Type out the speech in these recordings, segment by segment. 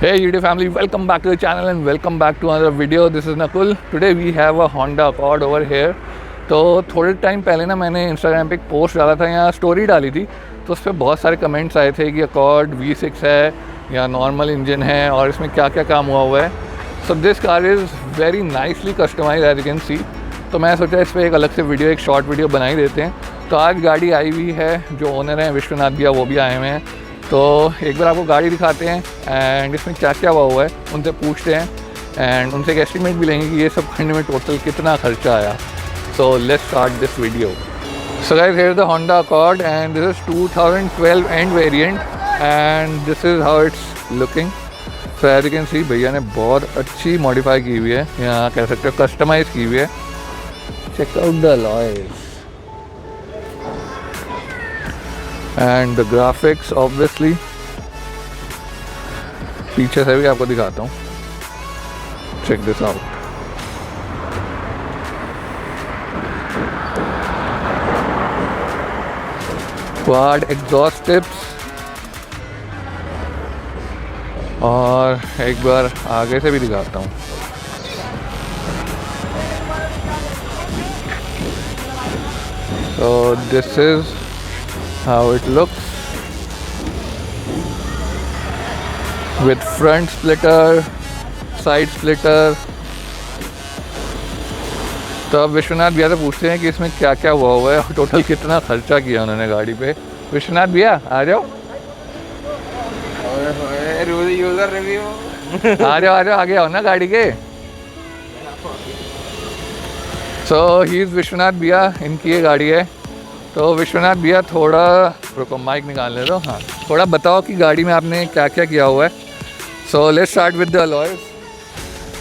Hey YouTube family, welcome back to the channel and welcome back to another video. This is Nakul. Today we have a Honda Accord over here. तो थोड़े time पहले ना मैंने Instagram पे एक post डाला था या स्टोरी डाली थी, तो उस पर बहुत सारे कमेंट्स आए थे कि Accord V6 है या नॉर्मल इंजन है और इसमें क्या क्या काम हुआ है. So this car is very nicely customise as you can see. तो मैं सोचा इस पर एक अलग से वीडियो, एक शॉर्ट वीडियो बना ही देते हैं. तो आज गाड़ी आई हुई है, जो ओनर हैं विश्वनाथ भैया वो भी आए हुए हैं. तो एक बार आपको गाड़ी दिखाते हैं एंड इसमें क्या क्या हुआ है उनसे पूछते हैं एंड उनसे एक एस्टिमेट भी लेंगे कि ये सब करने में टोटल कितना खर्चा आया. So let's start this video. So guys, here is the Honda Accord and this is 2012 end variant and this is how it's looking. So as you can see, भैया ने बहुत अच्छी मॉडिफाई की हुई है, यहाँ कह सकते हो कस्टमाइज की हुई है. Check out the alloys and the graphics. Obviously पीछे से भी आपको दिखाता हूँ. Check this out. Quad exhaust tips और एक बार आगे से भी दिखाता हूँ. So this is how it looks with front splitter, side splitter. तो अब विश्वनाथ भैया से पूछते हैं कि इसमें क्या क्या हुआ है और टोटल कितना खर्चा किया उन्होंने गाड़ी पे. विश्वनाथ भैया आ जाओ. User review. आ जाओ आगे आओ ना गाड़ी के. सो ही इज़ विश्वनाथ भैया, इनकी ये गाड़ी है. तो विश्वनाथ भैया थोड़ा रुको, माइक निकाल ले दो. हाँ, थोड़ा बताओ कि गाड़ी में आपने क्या क्या किया हुआ है. So let's start with the alloys.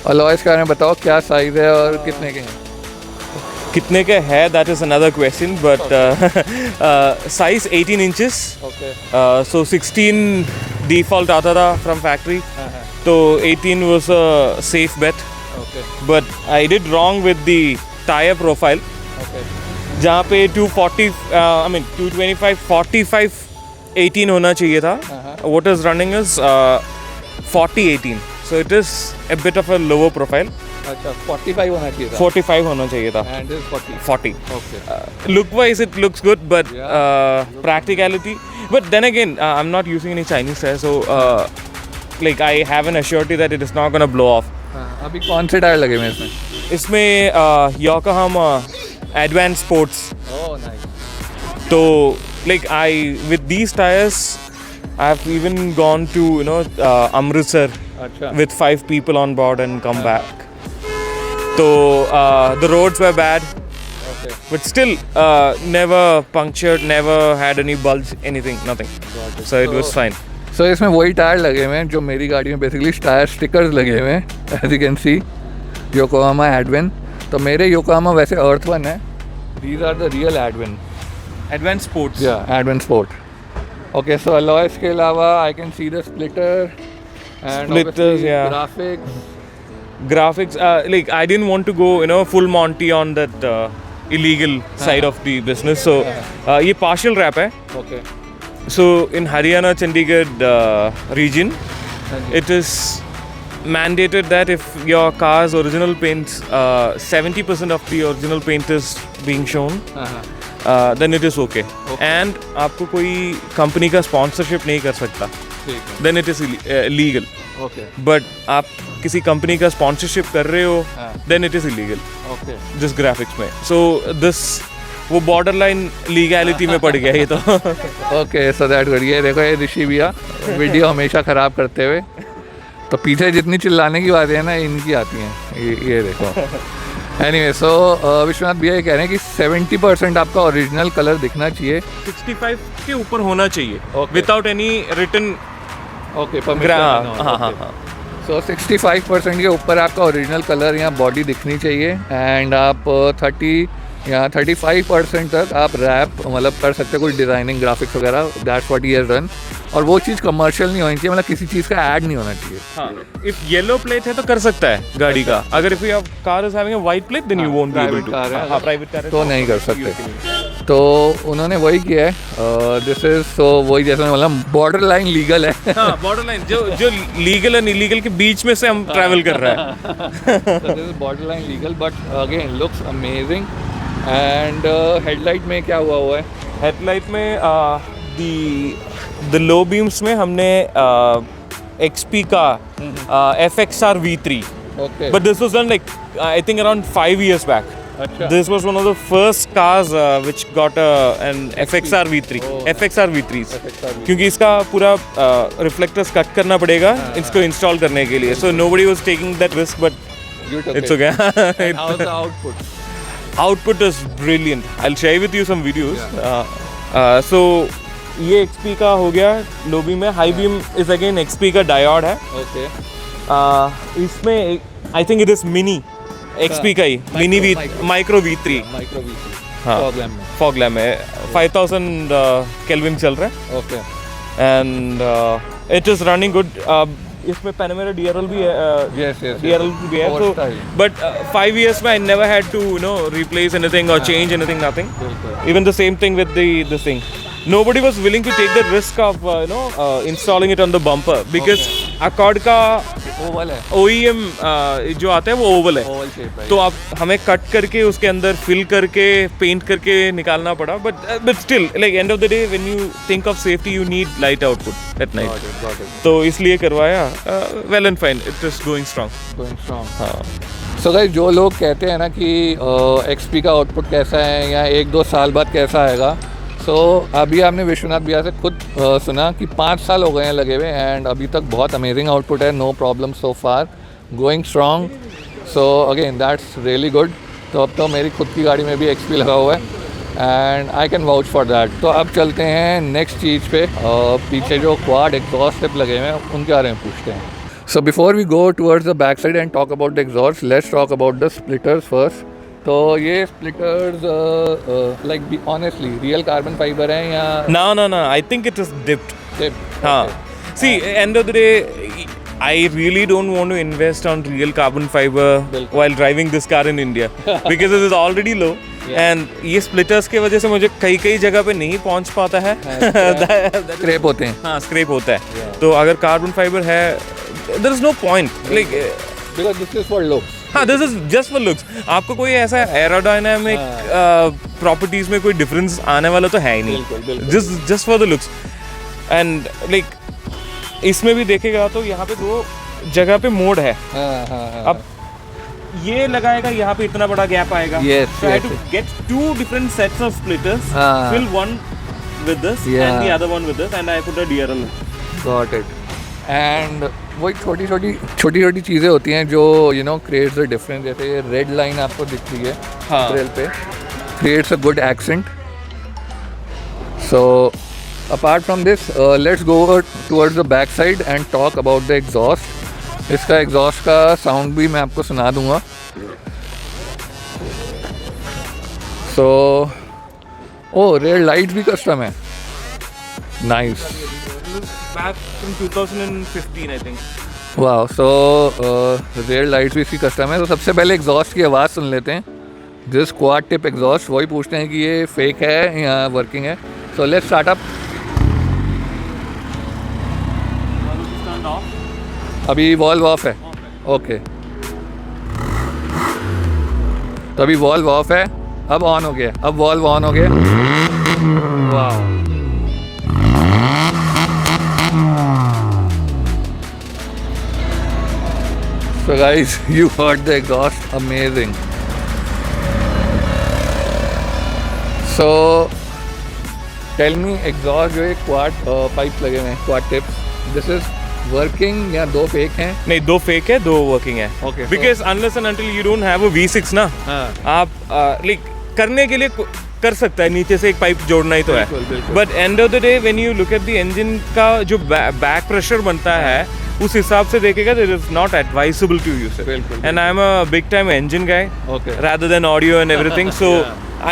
Alloys के बारे में बताओ, क्या साइज़ है और कितने के हैं. कितने के है that is another question, but size 18 inches. So 16 default आता था फ्रॉम फैक्ट्री, तो 18 was a safe bet. But I did wrong with the tyre profile, जहाँ पे 225 45 18 होना चाहिए था. What is running is 40 18, so it is a bit of a lower profile. अच्छा, 45 होना चाहिए था. 45 होना चाहिए था. And this is 40. Okay. Look wise it looks good, but practicality. But then again, I'm not using any Chinese tires, so like I have an assurity that it is not gonna blow off. अभी कौन से tyre लगे हुए हैं इसमें? इसमें Yokohama Advanced Sports. Oh, nice. So like with these tires, I've even gone to Amritsar अच्छा. with 5 people on board and come back. So the roads were bad. Okay. But still, never punctured, never had any bulge, anything, nothing. So it was fine. So इसमें वही tyre लगे हुए हैं जो मेरी गाड़ी में बेसिकली टायर स्टिकर्स लगे हुए हैं, as you can see. Yokohama Advan. तो मेरे योकोहामा वैसे अर्थ वन है. These are the real Advan. Advanced Sports. या Advan sport. Okay, so alloys के अलावा I can see the splitter and Splitters, yeah. Graphics, like I didn't want to go full Monty on that illegal side of the business, so ये partial wrap है. Okay. So in Haryana Chandigarh region, it is mandated that if your car's original paint, 70% of the original paint is being shown, then it is okay. And आपको कोई company का sponsorship नहीं कर सकता, then it is illegal. Okay. But आप किसी company का sponsorship कर रहे हो, then it is illegal. Okay. जिस ग्राफिक्स में, सो दिस वो बॉर्डर लाइन लीगैलिटी में पड़ गया ये तो. Okay, so that good. ये देखो, ये ऋषि भैया वीडियो हमेशा ख़राब करते हुए. तो पीछे जितनी चिल्लाने की बातें हैं ना, इनकी आती हैं. ये देखो. एनीवे, सो विश्वनाथ भैया ये कह रहे हैं कि 70% आपका ओरिजिनल कलर दिखना चाहिए. 65 के ऊपर होना चाहिए, Okay. Without any written. Okay. हाँ. सो 65% के ऊपर आपका ओरिजिनल कलर या बॉडी दिखनी चाहिए. एंड आप 30 या 35% तक आप रैप मतलब कर सकते हो, कुछ डिज़ाइनिंग ग्राफिक्स वगैरह. That's what he has done. और वो चीज़ कमर्शियल नहीं होनी चाहिए, मतलब किसी चीज़ का ऐड नहीं होना चाहिए. हाँ, इफ येलो प्लेट है तो कर सकता है गाड़ी का. अगर if your car is having a white plate, then you won't be able to. हाँ, प्राइवेट कार है तो नहीं कर सकते. तो उन्होंने वही किया है. दिस इज सो वही जैसे मैं बोला बॉर्डर लाइन लीगल है. हाँ, बॉर्डर लाइन जो लीगल एंड इलीगल के बीच में से हम ट्रैवल कर रहे हैं. This is border line legal but again looks amazing. And headlight में क्या हुआ है? हेडलाइट में द लो बीम्स में हमने XP का FXR V3. Okay. But this was done like I think around 5 years back. अच्छा. This was one of the first cars which got an FXR V3. Oh. FXR V3s. FXR V3. क्योंकि इसका पूरा reflectors cut करना पड़ेगा इसको install करने के लिए. So nobody was taking that risk, but You took it's it. okay. And how's the output? Output is brilliant. I'll share with you some videos. So ये XP का हो गया लो बीम में. High beam is again XP का diode है. Okay. इसमें I think it is mini XP का ही mini micro V3. Micro V3. हाँ. Fog lamp में. फॉग लैम्प है. 5000 केल्विन चल रहा है Okay. And it is running good. इसमें पैनामेरा DRL भी है. Yes, yes. DRL भी है. Four So, style. but 5 years में I never had to replace anything or change anything, nothing. बिल्कुल. Even the same thing with this thing. Nobody was willing to take the risk of installing it on the bumper because Accord का Oval है. OEM जो आता है वो Oval है. Oval shape है. तो आप हमें कट करके उसके अंदर फिल करके पेंट करके निकालना पड़ा. But still like end of the day when you think of safety you need light output at night. Got it. तो इसलिए करवाया. Well and fine. It is going strong. Going strong. हाँ. So guys जो लोग कहते हैं ना कि XP का आउटपुट कैसा है या 1-2 साल बाद कैसा आएगा. सो अभी आपने विश्वनाथ भैया से खुद सुना कि 5 साल हो गए हैं लगे हुए एंड अभी तक बहुत अमेजिंग आउटपुट है. No problem so far. Going strong. So again that's really good. तो अब तो मेरी खुद की गाड़ी में भी XP लगा हुआ है and I can vouch for that. तो अब चलते हैं नेक्स्ट चीज़ पे. पीछे जो क्वाड एग्जॉस्ट टिप लगे हुए हैं उनके बारे में पूछते हैं. So before we go towards the back side and talk about the exhaust, let's talk about the splitters first. तो ये splitters like be honestly real carbon fiber हैं या No. I think it is dipped. tip? हाँ. See, end of the day, I really don't want to invest on real carbon fiber बिल्कुल. while driving this car in India because it is already low. And ये splitters के वजह से मुझे कई जगह पे नहीं पहुंच पाता है. Scrape होते हैं. हाँ, स्क्रैप होता है. तो अगर कार्बन फाइबर है there is no point. Like Because this is for looks. हाँ, this is just for looks. आपको कोई ऐसा एरोडायनामिक प्रॉपर्टीज में कोई डिफरेंस आने वाला तो है ही बिल्कुल, नहीं. बिल्कुल. Just for the looks. And like इसमें भी देखेगा तो यहाँ पे 2 जगह पे मोड है. हाँ. अब ये लगाएगा यहाँ पे इतना बड़ा गैप आएगा. Yes, So I had yes. to get 2 different sets of splitters. हाँ. Fill one with this Yeah. and the other one with this, and I put a DRL. Got it. And वही छोटी चीज़ें होती हैं जो creates the difference. जैसे ये red line आपको दिख रही है हाँ. ग्रिल पे, creates a good accent. So apart from this let's go towards the back side and talk about the exhaust. इसका एग्जॉस्ट का साउंड भी मैं आपको सुना दूंगा. सो रेयर लाइट भी कस्टम है. Nice. Back from 2015, I think. वाह. सो रेयर लाइट्स भी इसकी कस्टम है. तो सबसे पहले एग्जॉस्ट की आवाज़ सुन लेते हैं. This quad tip exhaust. वही पूछते हैं कि ये फेक है या वर्किंग है. So let's start up. अभी वॉल्व ऑफ है. ओके. तो अभी वॉल्व ऑफ है. अब ऑन हो गया. अब वॉल्व ऑन हो गया. वाह. So guys, you heard the exhaust, amazing. So tell me, exhaust जो एक quad pipes लगे हुए हैं, quad tips, this is working या 2 fake हैं? नहीं, 2 फेक है, 2 वर्किंग है. Okay, so- Because unless and until you don't have a V6 ना, हाँ. आप लाइक करने के लिए कर सकता है. नीचे से एक पाइप जोड़ना ही तो है. बिल्कुल, बिल्कुल. But end of the day when you look at the engine का जो बैक प्रेशर बनता है उस हिसाब से देखेगा it is not advisable to use it. बिल्कुल. And I am a big time engine guy Okay. rather than audio and everything. So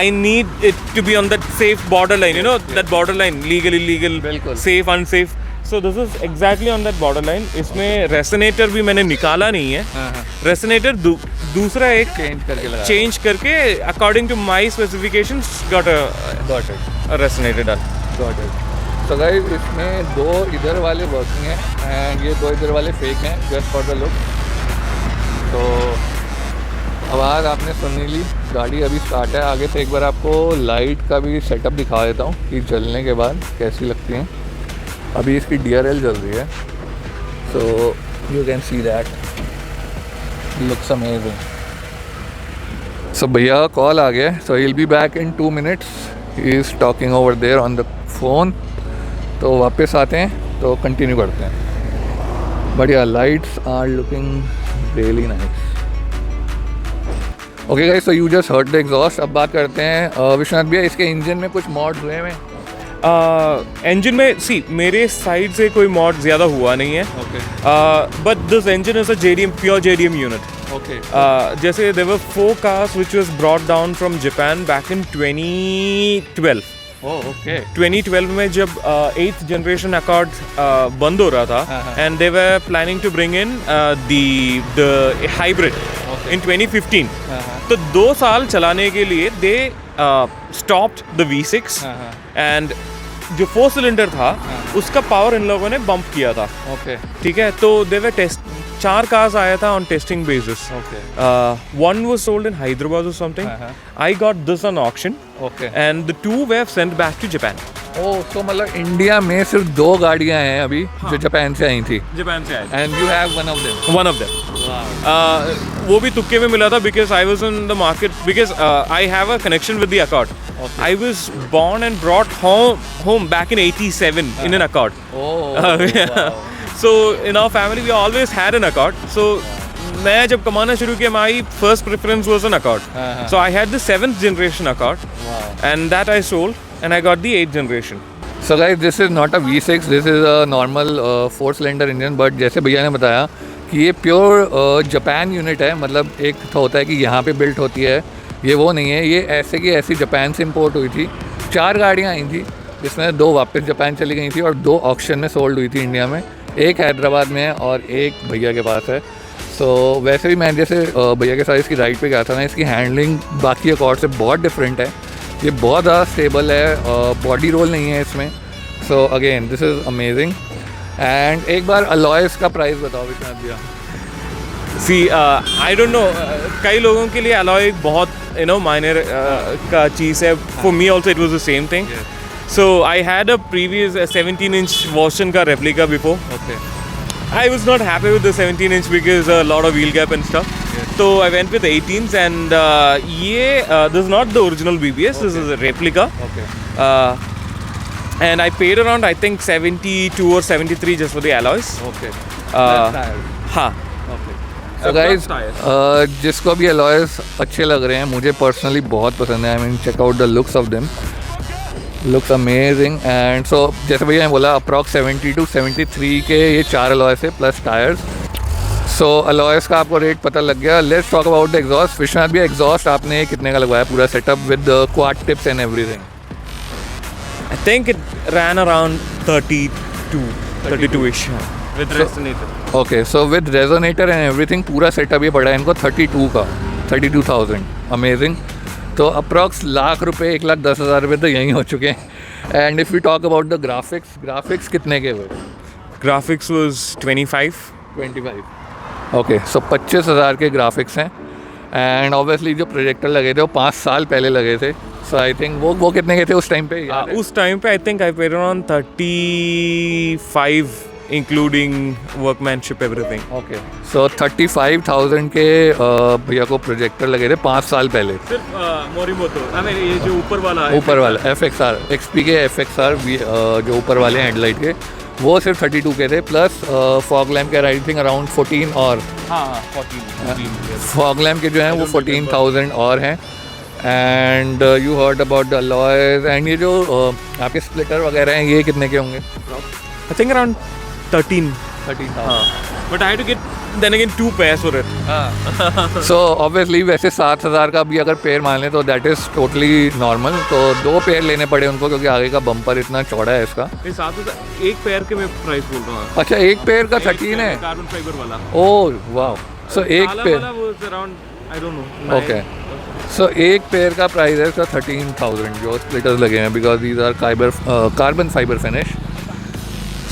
I need it to be on that safe borderline, that borderline, legal, illegal, बिल्कुल. safe, unsafe. So this is exactly on that borderline. इसमें resonator भी मैंने निकाला नहीं है. हाँ. Resonator दूसरा एक चेंज करके according to my specifications got a resonator done. Got it. तो गाइस इसमें दो इधर वाले वर्किंग हैं एंड ये दो इधर वाले फेक हैं, जस्ट फॉर द लुक। तो आवाज़ आपने सुनी ली, गाड़ी अभी स्टार्ट है। आगे से एक बार आपको लाइट का भी सेटअप दिखा देता हूँ कि जलने के बाद कैसी लगती हैं। अभी इसकी DRL जल रही है, so you can see that looks amazing. So भैया का कॉल आ गया, so he will be back in 2 minutes। He is talking over there on the phone. तो वापस आते हैं तो कंटिन्यू करते हैं। बढ़िया, lights are looking really nice. Okay guys, so you just heard the exhaust. अब बात करते हैं विश्वनाथ भैया, इसके इंजन में कुछ मॉड्स हुए हैं? इंजन में मेरे साइड से कोई मॉड ज़्यादा हुआ नहीं है, but this engine is a pure JDM unit. Okay. जैसे there were 4 cars which was brought down from Japan back in 2012। Okay. 2012 में जब 8th जनरेशन अकॉर्ड बंद हो रहा था, and they were planning to bring in the hybrid in 2015। तो 2 साल चलाने के लिए they stopped the V6 and जो 4 सिलेंडर था उसका पावर इन लोगों ने बम्प किया था। ओके। ठीक है, तो दे वर 4 cars आया था on testing basis. Okay. One was sold in Hyderabad or something. I got this on auction. Okay. And the 2 were sent back to Japan. ओह, तो मतलब इंडिया में सिर्फ 2 गाड़ियाँ हैं अभी जो जापान से आई थी। जापान से आई। And you have one of them. One of them. वो भी तुक्के में मिला था because I was in the market because I have a connection with the Accord. Okay. I was born and brought home back in 87 in an Accord. Oh. So in our family we always had an Accord. So मैं जब कमाना शुरू किया, my first preference was an Accord. So I had the 7th generation Accord. Wow. And that I sold and I got the 8th generation. So guys, this is not a V6, this is a normal 4-cylinder engine, but जैसे भैया ने बताया कि ये pure Japan unit है। मतलब एक तो होता है कि यहाँ पे बिल्ट होती है, ये वो नहीं है। ये ऐसे की ऐसी जापान से इम्पोर्ट हुई थी। 4 गाड़ियाँ आई थी जिसमें 2 वापस जापान चली गई थी और 2 ऑक्शन में सोल्ड हुई थी इंडिया में। एक हैदराबाद में है और एक भैया के पास है। तो वैसे भी मैं जैसे भैया के साथ इसकी राइड पे गया था ना, इसकी हैंडलिंग बाकी अकॉर्ड से बहुत डिफरेंट है। ये बहुत ज़्यादा स्टेबल है, बॉडी रोल नहीं है इसमें। So again this is amazing. And एक बार अलॉयस का प्राइस बताओ विश्वनाथ भैया। I don't know, कई लोगों के लिए अलॉय बहुत माइनर का चीज़ है। For me also it was the same thing. So I had a previous 17-inch Vauxhall का replica before. Okay. I was not happy with the 17-inch because a lot of wheel gap and stuff. Yes. So I went with 18s and this is not the original BBS. This is a replica. Okay. And I paid around I think 72 or 73 just for the alloys. Okay. हाँ. So guys, जिसको भी alloys अच्छे लग रहे हैं, मुझे personally बहुत पसंद है। I mean check out the looks of them. Looks amazing. And so जैसे भैया ने बोला अप्रॉक्स 70 to 73 के ये 4 अलॉयस है प्लस टायर्स। सो अलॉयस का आपको रेट पता लग गया। Let's talk about the exhaust. Vishwanath भैया, एग्जॉस्ट आपने कितने का लगवाया पूरा setup with quad tips and everything? I think it ran around 32-ish with resonator. Okay, so with resonator and everything पूरा सेटअप ये पड़ा है इनको 32 का, 32,000। अमेजिंग। तो अप्रॉक्स ₹1,00,000 1,10,000 तो यहीं हो चुके हैं। And if you talk about the graphics कितने के हुए? Graphics was 25. ओके, सो 25,000 के ग्राफिक्स हैं। एंड ऑब्वियसली जो प्रोजेक्टर लगे थे वो 5 साल पहले लगे थे। सो आई थिंक वो कितने के थे उस टाइम पे? उस टाइम पे I think I paid around 35 including workmanship everything. Okay, सो 35,000 के भैया को प्रोजेक्टर लगे थे 5 साल पहले। सिर्फ मोरिमोतो, I mean ये जो ऊपर वाला FXR XP के FXR जो ऊपर वाले हेडलाइट के, वो सिर्फ 32 के थे। प्लस फॉग लैम्प के आई थिंक अराउंड 14 और 14 फॉग लैम्प के जो हैं वो 14,000 और हैं। And you heard about the alloys. And ये जो आपके स्प्लिटर वगैरह हैं ये कितने के होंगे? I think around 13. But I had to get then again 2 pairs for it. So obviously वैसे 7,000 का भी अगर पेयर मान लें तो दैट इज़ टोटली नॉर्मल। तो 2 पेयर लेने पड़े उनको क्योंकि आगे का बम्पर इतना चौड़ा है इसका। एक पेयर के मैं प्राइस बोल रहा हूँ। अच्छा, एक पेयर का 13 है? कार्बन फाइबर वाला। ओह वाह। सो एक pair was around I don't know. Okay so एक पेयर का प्राइस है 13,000 जो स्प्लिटर्स लगे हैं because these are carbon fibre finish.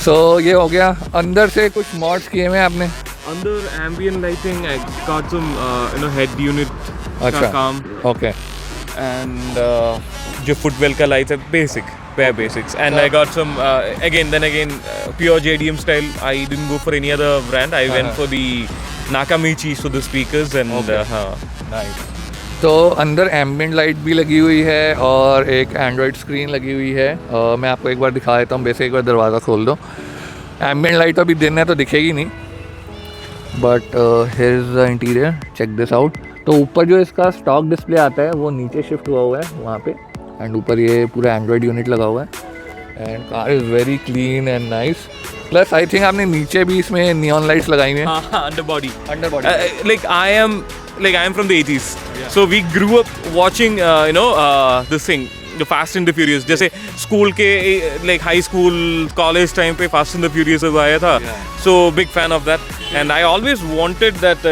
So ये हो गया. अंदर से कुछ मॉड्स किए हुए हैं आपने? Under ambient lighting, I got some head unit अच्छा. का काम. ओके And जो footwell का lights है basic, bare basics. And I got some again pure JDM style. I didn't go for any other brand. I went for the Nakamichi, so the speakers and Okay. Nice. तो अंदर ambient light भी लगी हुई है और एक Android screen लगी हुई है. मैं आपको एक बार दिखा देता हूँ. बेसिक एक बार दरवाज़ा खोल दो. एम्बिएंट लाइट अभी दिन है तो दिखेगी नहीं, but here is the interior. Check this out. तो ऊपर जो इसका स्टॉक डिस्प्ले आता है वो नीचे शिफ्ट हुआ हुआ है वहाँ पे, एंड ऊपर ये पूरा एंड्रॉयड यूनिट लगा हुआ है. And car is very clean and nice. Plus I think आपने नीचे भी इसमें नियॉन लाइट्स लगाई हुई हैं. Underbody. Under Like I am from the 80s. So we grew up watching this thing, the Fast and the Furious. जैसे school के like high school college time पे Fast and the Furious अब आया था. So big fan of that. And I always wanted that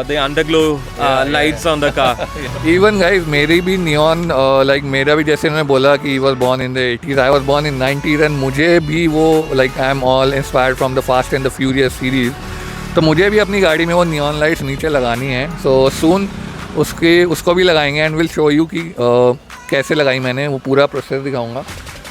the underglow lights on the car. Even guys मेरी भी neon like मेरा भी जैसे उन्होंने बोला कि was born in the 80s, I was born in 90s and मुझे भी वो like I am all inspired from the fast and the furious series. तो मुझे भी अपनी गाड़ी में वो नियॉन लाइट्स नीचे लगानी है. सो सून उसको भी लगाएंगे एंड विल शो यू कि कैसे लगाई मैंने. वो पूरा प्रोसेस दिखाऊंगा.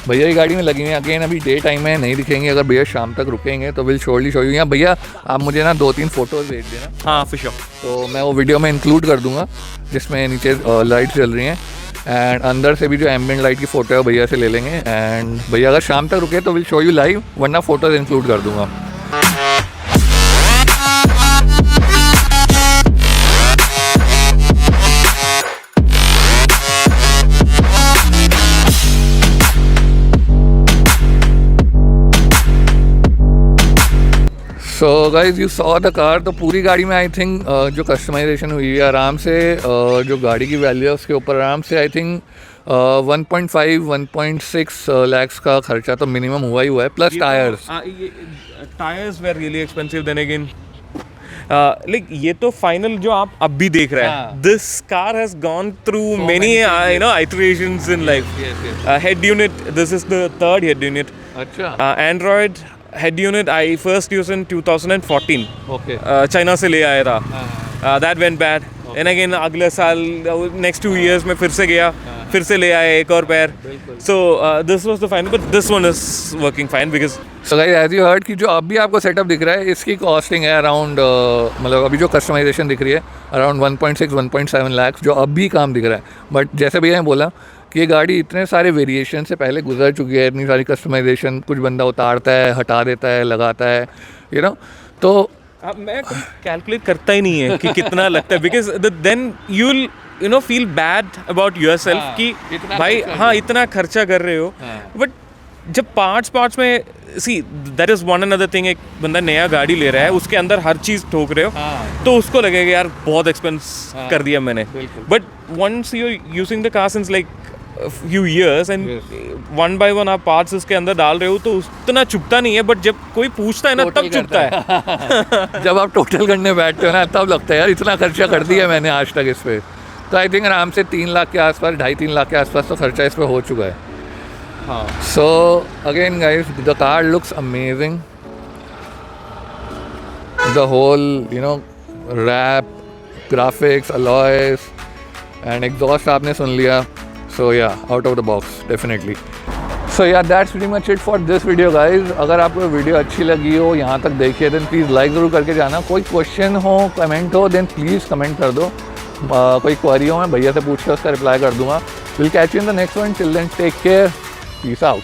भैया की गाड़ी में लगी हुई है. अगेन अभी डे टाइम में नहीं दिखेंगे. अगर भैया शाम तक रुकेंगे तो विल श्योरली शो यू. या भैया आप मुझे ना 2-3 फ़ोटोज़ भेज देना. हाँ, for sure. तो मैं वो वीडियो में इंक्लूड कर दूंगा जिसमें नीचे लाइट्स जल रही हैं. एंड अंदर से भी जो एम्बिएंट लाइट की फ़ोटो है भैया से ले लेंगे. एंड भैया अगर शाम तक रुके तो विल शो यू लाइव, वरना फ़ोटोज़ इंक्लूड कर दूंगा. So guys you saw the car. तो पूरी गाड़ी में आई थिंक जो कस्टमाइजेशन हुई है आराम से जो गाड़ी की वैल्यू है उसके ऊपर आराम से आई थिंक 1.5-1.6 lakhs का खर्चा तो मिनिमम हुआ ही हुआ है. Plus tyres. Tires were really expensive. Then again, like ये तो फाइनल जो आप अब भी देख रहे हैं. This car has gone through many iterations in life. Head unit. This is the third head unit. अच्छा. Android head unit I first used in 2014. Okay. China से ले आया था. That went bad. And again अगले साल next 2 years में फिर से गया, फिर से ले आया एक और पैर. So this was the final, but this one is working fine because. So guys as you heard कि जो अभी आपको सेटअप दिख रहा है इसकी कॉस्टिंग है अराउंड मतलब अभी जो कस्टमाइजेशन दिख रही है अराउंड 1.6-1.7 lakhs जो अभी काम दिख रहा है. बट जैसे भैया ने बोला कि ये गाड़ी इतने सारे वेरिएशन से पहले गुजर चुकी है. इतनी सारी कस्टमाइजेशन, कुछ बंदा उतारता है, हटा देता है, लगाता है, यू नो. तो मैं कैलकुलेट करता ही नहीं है कि कितना लगता है because then you'll feel bad about yourself कि भाई हाँ इतना खर्चा कर रहे हो. बट जब पार्ट्स में see that is one another thing. एक बंदा नया गाड़ी ले रहा है उसके अंदर हर चीज़ ठोक रहे हो तो उसको लगेगा यार बहुत एक्सपेंस कर दिया मैंने. But once you using the car since like few years and one by one आप पार्ट्स उसके अंदर डाल रहे हो तो उतना चुभता नहीं है. बट जब कोई पूछता है ना तब चुभता है. जब आप टोटल करने बैठते हो ना तब लगता है यार इतना खर्चा कर दिया मैंने आज तक इस पे. तो आई थिंक आराम से 3 लाख के आसपास, 2.5-3 लाख के आसपास तो खर्चा इस पे हो चुका है. हाँ. So again guys the car looks amazing. The whole wrap, graphics, alloys and exhaust आपने सुन लिया. So yeah, out of the box, definitely. So yeah, that's pretty much it for this video guys. अगर आपको video अच्छी लगी हो, यहाँ तक देखिए, then प्लीज़ लाइक ज़रूर करके जाना. कोई क्वेश्चन हो, कमेंट हो, then प्लीज़ कमेंट कर दो. कोई क्वेरी हो मैं भैया से पूछ के उसका रिप्लाई कर दूँगा. We'll catch you in the next one. Till then, take care. Peace out.